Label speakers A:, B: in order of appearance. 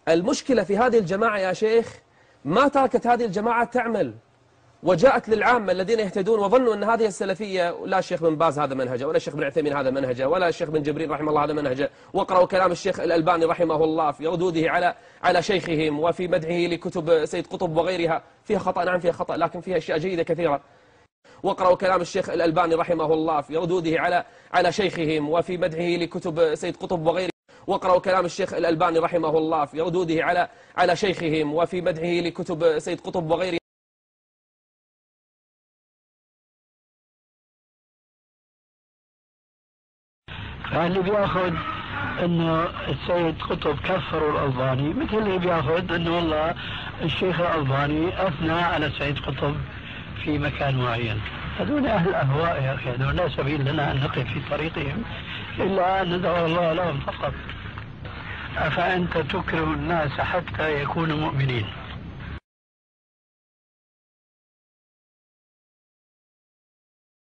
A: المشكلة في هذه الجماعة يا شيخ ما تركت هذه الجماعة تعمل، وجاءت للعامة الذين يهتدون وظنوا أن هذه السلفية، لا الشيخ بن باز هذا منهجه، ولا الشيخ بن عثيمين هذا منهجه، ولا الشيخ بن جبريل رحمه الله هذا منهجه. واقرأوا كلام الشيخ الألباني رحمه الله في ردوده على شيخهم وفي مدحه لكتب سيد قطب وغيرها. فيها خطأ، نعم فيها خطأ، لكن فيها أشياء جيدة كثيرة. واقرأوا كلام الشيخ الألباني رحمه الله في ردوده على شيخهم وفي مدحه لكتب سيد قطب وغيره. واقرأوا كلام الشيخ الألباني رحمه الله في ردوده على شيخهم وفي مدحه لكتب سيد قطب وغيره.
B: فاللي بياخذ انه السيد قطب كفروا الألباني مثل اللي بياخذ انه والله الشيخ الألباني اثنى على السيد قطب في مكان معين. هذول اهل الاهواء يا اخي، هذول لا سبيل لنا ان نقف في طريقهم الا ان ندعو الله لهم فقط. افانت تكره الناس حتى يكونوا مؤمنين.